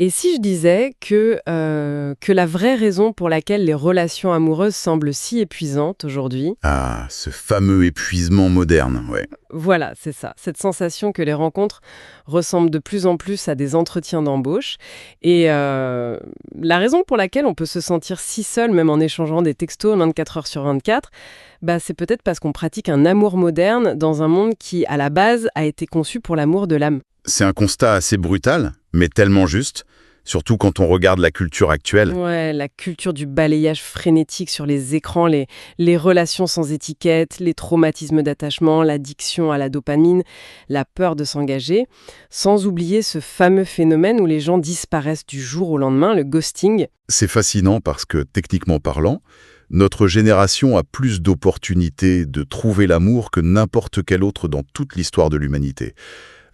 Et si je disais que la vraie raison pour laquelle les relations amoureuses semblent si épuisantes aujourd'hui, Ah, ce fameux épuisement moderne, ouais. voilà, c'est ça, cette sensation que les rencontres ressemblent de plus en plus à des entretiens d'embauche, et la raison pour laquelle on peut se sentir si seul, même en échangeant des textos 24 heures sur 24, bah, c'est peut-être parce qu'on pratique un amour moderne dans un monde qui, à la base, a été conçu pour l'amour de l'âme. C'est un constat assez brutal, mais tellement juste, surtout quand on regarde la culture actuelle. Ouais, la culture du balayage frénétique sur les écrans, les relations sans étiquette, les traumatismes d'attachement, l'addiction à la dopamine, la peur de s'engager, sans oublier ce fameux phénomène où les gens disparaissent du jour au lendemain, le ghosting. C'est fascinant parce que, techniquement parlant, notre génération a plus d'opportunités de trouver l'amour que n'importe quelle autre dans toute l'histoire de l'humanité.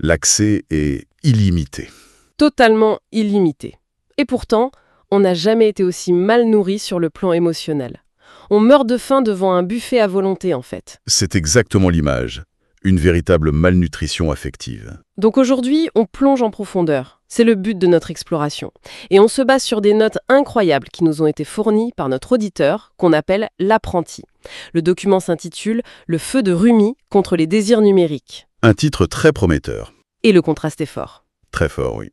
L'accès est illimité. Totalement illimité. Et pourtant, on n'a jamais été aussi mal nourri sur le plan émotionnel. On meurt de faim devant un buffet à volonté, en fait. C'est exactement l'image. Une véritable malnutrition affective. Donc aujourd'hui, on plonge en profondeur. C'est le but de notre exploration. Et on se base sur des notes incroyables qui nous ont été fournies par notre auditeur, qu'on appelle l'apprenti. Le document s'intitule « Le feu de Rumi contre les désirs numériques Un titre très prometteur. ». Et le contraste est fort. Très fort, oui.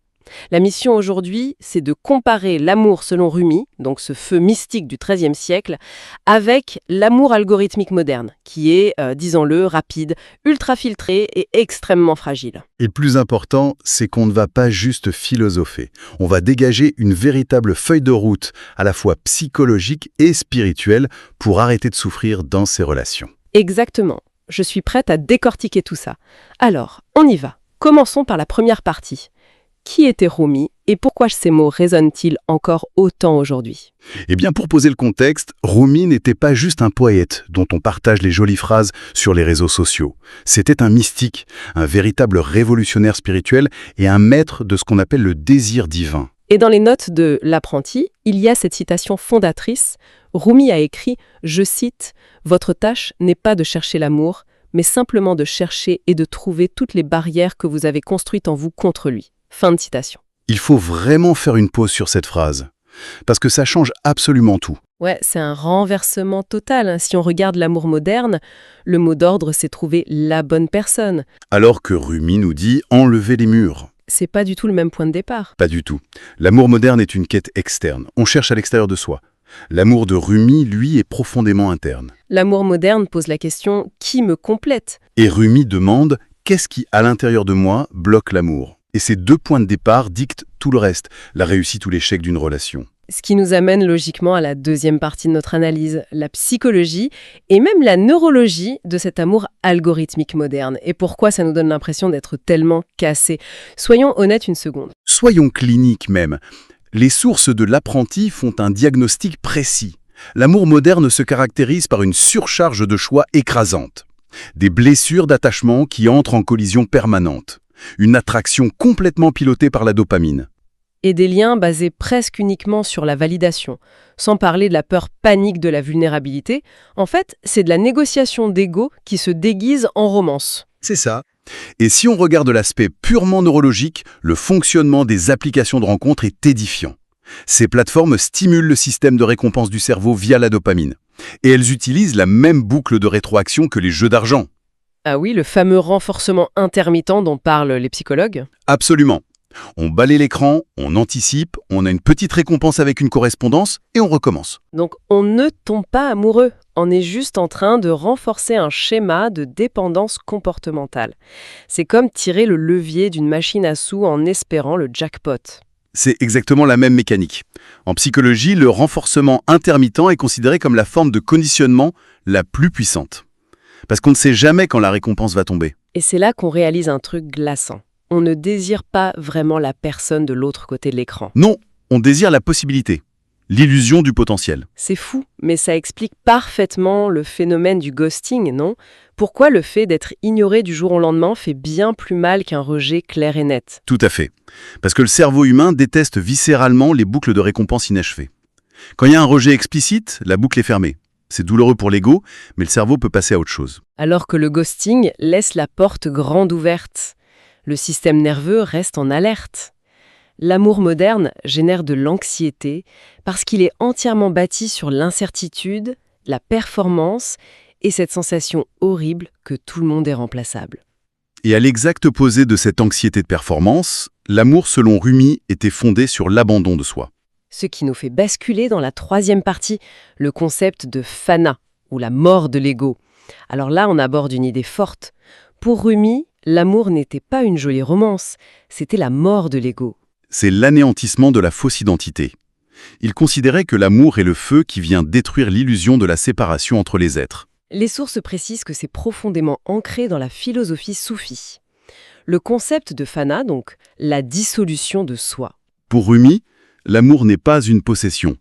La mission aujourd'hui, c'est de comparer l'amour selon Rumi, donc ce feu mystique du XIIIe siècle, avec l'amour algorithmique moderne, qui est, disons-le, rapide, ultra filtré et extrêmement fragile. Et le plus important, c'est qu'on ne va pas juste philosopher. On va dégager une véritable feuille de route, à la fois psychologique et spirituelle, pour arrêter de souffrir dans ces relations. Exactement. Je suis prête à décortiquer tout ça. Alors, on y va. Commençons par la première partie. Qui était Rumi et pourquoi ces mots résonnent-ils encore autant aujourd'hui ? Eh bien, pour poser le contexte, Rumi n'était pas juste un poète dont on partage les jolies phrases sur les réseaux sociaux. C'était un mystique, un véritable révolutionnaire spirituel et un maître de ce qu'on appelle le désir divin. Et dans les notes de l'apprenti, il y a cette citation fondatrice. Rumi a écrit, je cite, « Votre tâche n'est pas de chercher l'amour, mais simplement de chercher et de trouver toutes les barrières que vous avez construites en vous contre lui. » Fin de citation. Il faut vraiment faire une pause sur cette phrase, parce que ça change absolument tout. Ouais, c'est un renversement total. Si on regarde l'amour moderne, le mot d'ordre, c'est trouver la bonne personne. Alors que Rumi nous dit « enlever les murs ». C'est pas du tout le même point de départ. Pas du tout. L'amour moderne est une quête externe. On cherche à l'extérieur de soi. L'amour de Rumi, lui, est profondément interne. L'amour moderne pose la question « qui me complète ?» Et Rumi demande « qu'est-ce qui, à l'intérieur de moi, bloque l'amour ?» Et ces deux points de départ dictent tout le reste, la réussite ou l'échec d'une relation. Ce qui nous amène logiquement à la deuxième partie de notre analyse, la psychologie et même la neurologie de cet amour algorithmique moderne. Et pourquoi ça nous donne l'impression d'être tellement cassé. Soyons honnêtes une seconde. Soyons cliniques même. Les sources de l'apprenti font un diagnostic précis. L'amour moderne se caractérise par une surcharge de choix écrasante. Des blessures d'attachement qui entrent en collision permanente. Une attraction complètement pilotée par la dopamine. Et des liens basés presque uniquement sur la validation, sans parler de la peur panique de la vulnérabilité. En fait, c'est de la négociation d'ego qui se déguise en romance. C'est ça. Et si on regarde l'aspect purement neurologique, le fonctionnement des applications de rencontres est édifiant. Ces plateformes stimulent le système de récompense du cerveau via la dopamine. Et elles utilisent la même boucle de rétroaction que les jeux d'argent. Ah oui, le fameux renforcement intermittent dont parlent les psychologues. Absolument. On balaie l'écran, on anticipe, on a une petite récompense avec une correspondance et on recommence. Donc on ne tombe pas amoureux, on est juste en train de renforcer un schéma de dépendance comportementale. C'est comme tirer le levier d'une machine à sous en espérant le jackpot. C'est exactement la même mécanique. En psychologie, le renforcement intermittent est considéré comme la forme de conditionnement la plus puissante. Parce qu'on ne sait jamais quand la récompense va tomber. Et c'est là qu'on réalise un truc glaçant. On ne désire pas vraiment la personne de l'autre côté de l'écran. Non, on désire la possibilité, l'illusion du potentiel. C'est fou, mais ça explique parfaitement le phénomène du ghosting, non ? Pourquoi le fait d'être ignoré du jour au lendemain fait bien plus mal qu'un rejet clair et net ? Tout à fait. Parce que le cerveau humain déteste viscéralement les boucles de récompense inachevées. Quand il y a un rejet explicite, la boucle est fermée. C'est douloureux pour l'ego, mais le cerveau peut passer à autre chose. Alors que le ghosting laisse la porte grande ouverte. Le système nerveux reste en alerte. L'amour moderne génère de l'anxiété parce qu'il est entièrement bâti sur l'incertitude, la performance et cette sensation horrible que tout le monde est remplaçable. Et à l'exact opposé de cette anxiété de performance, l'amour selon Rumi était fondé sur l'abandon de soi. Ce qui nous fait basculer dans la troisième partie, le concept de fana, ou la mort de l'ego. Alors là, on aborde une idée forte. Pour Rumi, l'amour n'était pas une jolie romance, c'était la mort de l'ego. C'est l'anéantissement de la fausse identité. Il considérait que l'amour est le feu qui vient détruire l'illusion de la séparation entre les êtres. Les sources précisent que c'est profondément ancré dans la philosophie soufie. Le concept de fana, donc, la dissolution de soi. Pour Rumi, l'amour n'est pas une possession.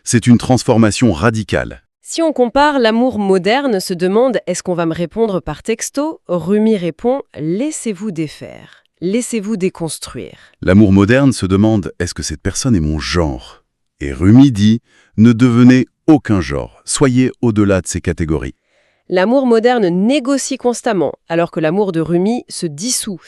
C'est une transformation radicale. Si on compare, l'amour moderne se demande « est-ce qu'on va me répondre par texto ?» Rumi répond « laissez-vous défaire, laissez-vous déconstruire ». L'amour moderne se demande « est-ce que cette personne est mon genre ?» Et Rumi dit « ne devenez aucun genre, soyez au-delà de ces catégories ». L'amour moderne négocie constamment, alors que l'amour de Rumi se dissout.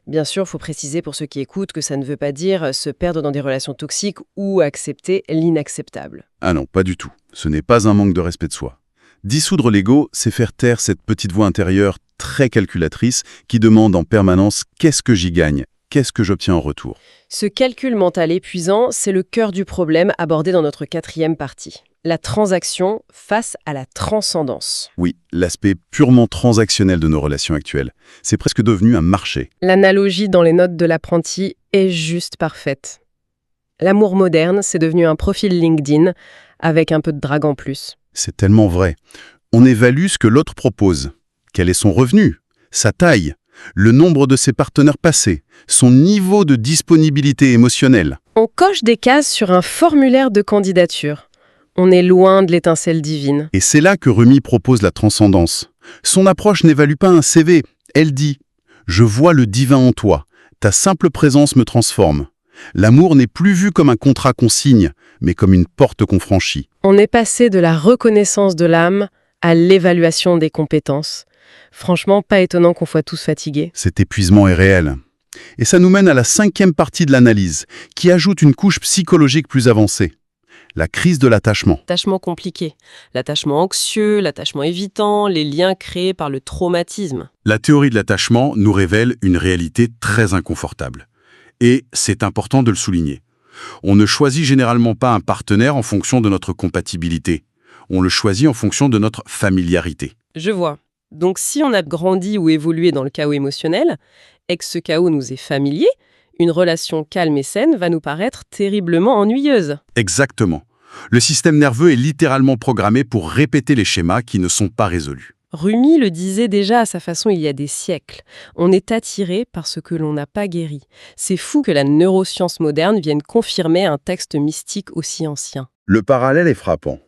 Bien sûr, il faut préciser pour ceux qui écoutent que ça ne veut pas dire se perdre dans des relations toxiques ou accepter l'inacceptable. Ah non, pas du tout. Ce n'est pas un manque de respect de soi. Dissoudre l'ego, c'est faire taire cette petite voix intérieure très calculatrice qui demande en permanence « qu'est-ce que j'y gagne ? Qu'est-ce que j'obtiens en retour ?» Ce calcul mental épuisant, c'est le cœur du problème abordé dans notre quatrième partie. La transaction face à la transcendance. Oui, l'aspect purement transactionnel de nos relations actuelles. C'est presque devenu un marché. L'analogie dans les notes de l'apprenti est juste parfaite. L'amour moderne, c'est devenu un profil LinkedIn avec un peu de drague en plus. C'est tellement vrai. On évalue ce que l'autre propose. Quel est son revenu, sa taille, le nombre de ses partenaires passés, son niveau de disponibilité émotionnelle. On coche des cases sur un formulaire de candidature. On est loin de l'étincelle divine. Et c'est là que Rumi propose la transcendance. Son approche n'évalue pas un CV. Elle dit « Je vois le divin en toi. Ta simple présence me transforme. L'amour n'est plus vu comme un contrat qu'on signe, mais comme une porte qu'on franchit. » On est passé de la reconnaissance de l'âme à l'évaluation des compétences. Franchement, pas étonnant qu'on soit tous fatigués. Cet épuisement est réel. Et ça nous mène à la cinquième partie de l'analyse, qui ajoute une couche psychologique plus avancée. La crise de l'attachement. L'attachement compliqué, l'attachement anxieux, l'attachement évitant, les liens créés par le traumatisme. La théorie de l'attachement nous révèle une réalité très inconfortable. Et c'est important de le souligner. On ne choisit généralement pas un partenaire en fonction de notre compatibilité. On le choisit en fonction de notre familiarité. Je vois. Donc si on a grandi ou évolué dans le chaos émotionnel, et que ce chaos nous est familier, une relation calme et saine va nous paraître terriblement ennuyeuse. Exactement. Le système nerveux est littéralement programmé pour répéter les schémas qui ne sont pas résolus. Rumi le disait déjà à sa façon il y a des siècles. On est attiré par ce que l'on n'a pas guéri. C'est fou que la neuroscience moderne vienne confirmer un texte mystique aussi ancien. Le parallèle est frappant.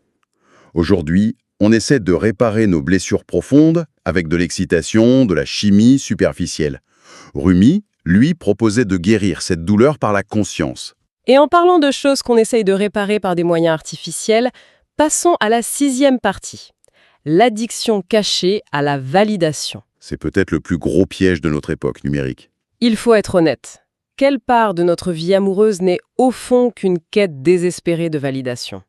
Aujourd'hui, on essaie de réparer nos blessures profondes avec de l'excitation, de la chimie superficielle. Rumi, lui, proposait de guérir cette douleur par la conscience. Et en parlant de choses qu'on essaye de réparer par des moyens artificiels, passons à la sixième partie. L'addiction cachée à la validation. C'est peut-être le plus gros piège de notre époque numérique. Il faut être honnête. Quelle part de notre vie amoureuse n'est au fond qu'une quête désespérée de validation ?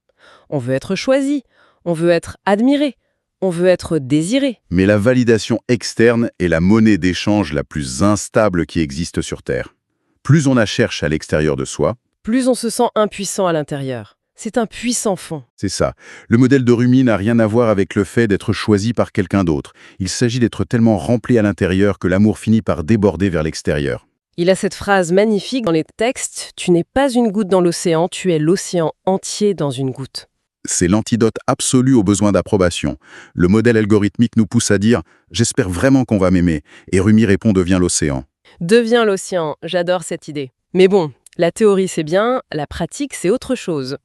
On veut être choisi, on veut être admiré, on veut être désiré. Mais la validation externe est la monnaie d'échange la plus instable qui existe sur Terre. Plus on la cherche à l'extérieur de soi, plus on se sent impuissant à l'intérieur. C'est un puissant fond. C'est ça. Le modèle de Rumi n'a rien à voir avec le fait d'être choisi par quelqu'un d'autre. Il s'agit d'être tellement rempli à l'intérieur que l'amour finit par déborder vers l'extérieur. Il a cette phrase magnifique dans les textes « Tu n'es pas une goutte dans l'océan, tu es l'océan entier dans une goutte ». C'est l'antidote absolu au besoin d'approbation. Le modèle algorithmique nous pousse à dire « J'espère vraiment qu'on va m'aimer » et Rumi répond « Deviens l'océan ». Deviens l'océan, j'adore cette idée. Mais bon, la théorie c'est bien, la pratique c'est autre chose.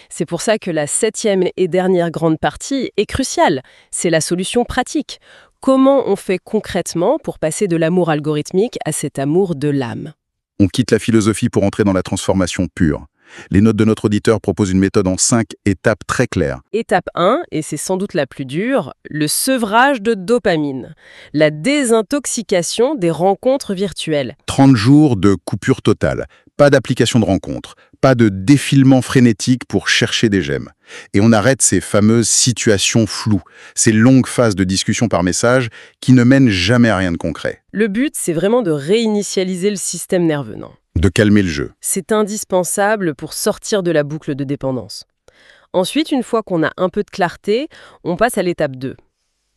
C'est pour ça que la 7e et dernière grande partie est cruciale. C'est la solution pratique. Comment on fait concrètement pour passer de l'amour algorithmique à cet amour de l'âme ? On quitte la philosophie pour entrer dans la transformation pure. Les notes de notre auditeur proposent une méthode en 5 étapes très claires. Étape 1, et c'est sans doute la plus dure, le sevrage de dopamine, la désintoxication des rencontres virtuelles. 30 jours de coupure totale, pas d'application de rencontre, pas de défilement frénétique pour chercher des j'aime. Et on arrête ces fameuses situations floues, ces longues phases de discussion par message qui ne mènent jamais à rien de concret. Le but, c'est vraiment de réinitialiser le système nerveux, non ? De calmer le jeu. C'est indispensable pour sortir de la boucle de dépendance. Ensuite, une fois qu'on a un peu de clarté, on passe à l'étape 2,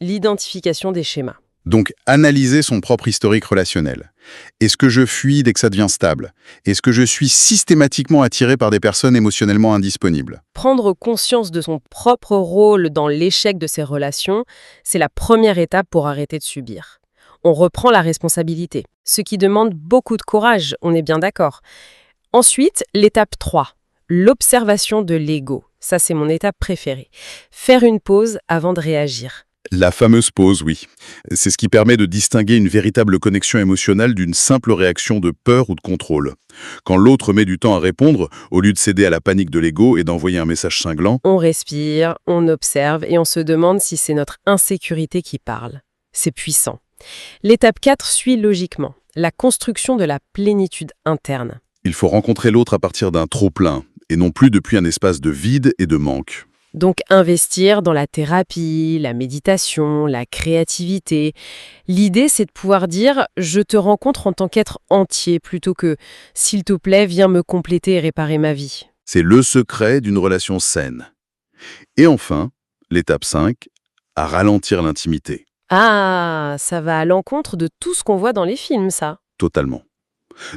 l'identification des schémas. Donc, analyser son propre historique relationnel. Est-ce que je fuis dès que ça devient stable? Est-ce que je suis systématiquement attiré par des personnes émotionnellement indisponibles? Prendre conscience de son propre rôle dans l'échec de ses relations, c'est la première étape pour arrêter de subir. On reprend la responsabilité, ce qui demande beaucoup de courage, on est bien d'accord. Ensuite, l'étape 3, l'observation de l'ego. Ça, c'est mon étape préférée. Faire une pause avant de réagir. La fameuse pause, oui. C'est ce qui permet de distinguer une véritable connexion émotionnelle d'une simple réaction de peur ou de contrôle. Quand l'autre met du temps à répondre, au lieu de céder à la panique de l'ego et d'envoyer un message cinglant, On respire, on observe et on se demande si c'est notre insécurité qui parle. C'est puissant. L'étape 4 suit logiquement, la construction de la plénitude interne. il faut rencontrer l'autre à partir d'un trop-plein, et non plus depuis un espace de vide et de manque. Donc investir dans la thérapie, la méditation, la créativité. L'idée, c'est de pouvoir dire « je te rencontre en tant qu'être entier » plutôt que « s'il te plaît, viens me compléter et réparer ma vie ». C'est le secret d'une relation saine. Et enfin, l'étape 5, à ralentir l'intimité. Ah, ça va à l'encontre de tout ce qu'on voit dans les films, ça. Totalement.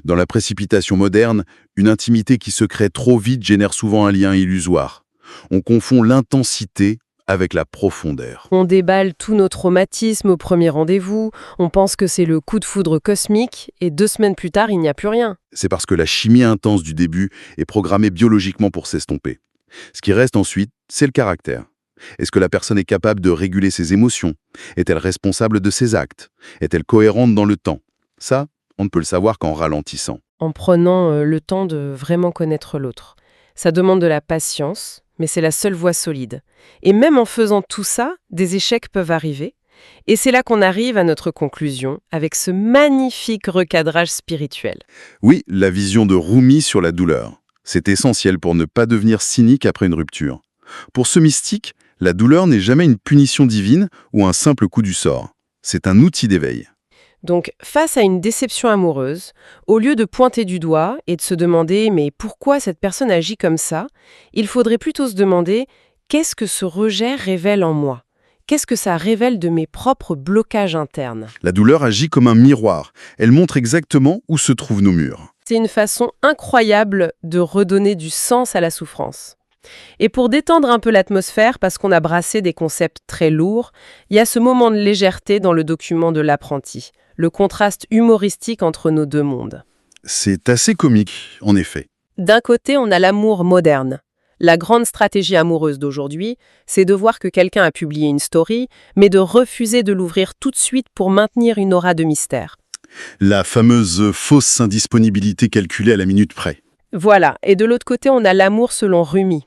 Dans la précipitation moderne, une intimité qui se crée trop vite génère souvent un lien illusoire. On confond l'intensité avec la profondeur. On déballe tous nos traumatismes au premier rendez-vous, on pense que c'est le coup de foudre cosmique, et 2 semaines plus tard, il n'y a plus rien. C'est parce que la chimie intense du début est programmée biologiquement pour s'estomper. Ce qui reste ensuite, c'est le caractère. Est-ce que la personne est capable de réguler ses émotions? Est-elle responsable de ses actes? Est-elle cohérente dans le temps? Ça, on ne peut le savoir qu'en ralentissant. En prenant le temps de vraiment connaître l'autre. Ça demande de la patience, mais c'est la seule voie solide. Et même en faisant tout ça, des échecs peuvent arriver. Et c'est là qu'on arrive à notre conclusion, avec ce magnifique recadrage spirituel. Oui, la vision de Rumi sur la douleur. C'est essentiel pour ne pas devenir cynique après une rupture. Pour ce mystique, la douleur n'est jamais une punition divine ou un simple coup du sort. C'est un outil d'éveil. Donc, face à une déception amoureuse, au lieu de pointer du doigt et de se demander « mais pourquoi cette personne agit comme ça ?», il faudrait plutôt se demander « qu'est-ce que ce rejet révèle en moi ? Qu'est-ce que ça révèle de mes propres blocages internes ?» La douleur agit comme un miroir. Elle montre exactement où se trouvent nos murs. C'est une façon incroyable de redonner du sens à la souffrance. Et pour détendre un peu l'atmosphère, parce qu'on a brassé des concepts très lourds, il y a ce moment de légèreté dans le document de l'apprenti, le contraste humoristique entre nos 2 mondes. C'est assez comique, en effet. D'un côté, on a l'amour moderne. La grande stratégie amoureuse d'aujourd'hui, c'est de voir que quelqu'un a publié une story, mais de refuser de l'ouvrir tout de suite pour maintenir une aura de mystère. La fameuse fausse indisponibilité calculée à la minute près. Voilà, et de l'autre côté, on a l'amour selon Rumi.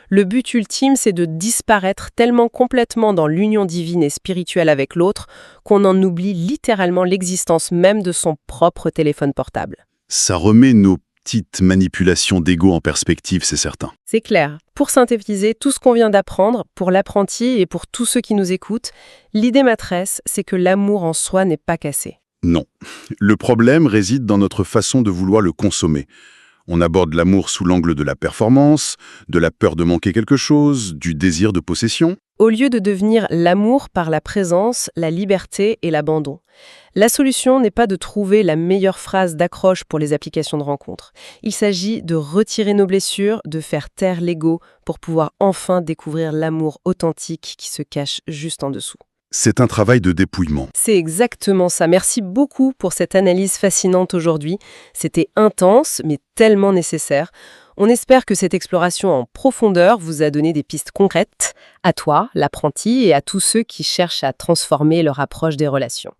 Le but ultime, c'est de disparaître tellement complètement dans l'union divine et spirituelle avec l'autre qu'on en oublie littéralement l'existence même de son propre téléphone portable. Ça remet nos petites manipulations d'ego en perspective, c'est certain. C'est clair. Pour synthétiser tout ce qu'on vient d'apprendre, pour l'apprenti et pour tous ceux qui nous écoutent, l'idée maîtresse, c'est que l'amour en soi n'est pas cassé. Non. Le problème réside dans notre façon de vouloir le consommer. On aborde l'amour sous l'angle de la performance, de la peur de manquer quelque chose, du désir de possession. Au lieu de devenir l'amour par la présence, la liberté et l'abandon. La solution n'est pas de trouver la meilleure phrase d'accroche pour les applications de rencontres. Il s'agit de retirer nos blessures, de faire taire l'ego pour pouvoir enfin découvrir l'amour authentique qui se cache juste en dessous. C'est un travail de dépouillement. C'est exactement ça. Merci beaucoup pour cette analyse fascinante aujourd'hui. C'était intense, mais tellement nécessaire. On espère que cette exploration en profondeur vous a donné des pistes concrètes à toi, l'apprenti, et à tous ceux qui cherchent à transformer leur approche des relations.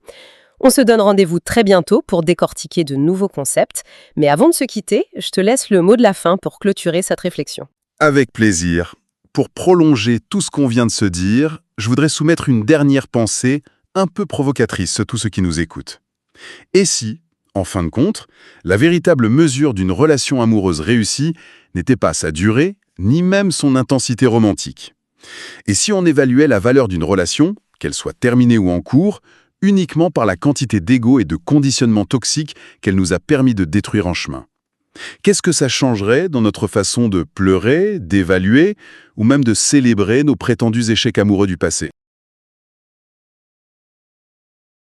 On se donne rendez-vous très bientôt pour décortiquer de nouveaux concepts. Mais avant de se quitter, je te laisse le mot de la fin pour clôturer cette réflexion. Avec plaisir. Pour prolonger tout ce qu'on vient de se dire, je voudrais soumettre une dernière pensée un peu provocatrice à tous ceux qui nous écoutent. Et si, en fin de compte, la véritable mesure d'une relation amoureuse réussie n'était pas sa durée, ni même son intensité romantique? Et si on évaluait la valeur d'une relation, qu'elle soit terminée ou en cours, uniquement par la quantité d'ego et de conditionnement toxique qu'elle nous a permis de détruire en chemin? Qu'est-ce que ça changerait dans notre façon de pleurer, d'évaluer, ou même de célébrer nos prétendus échecs amoureux du passé?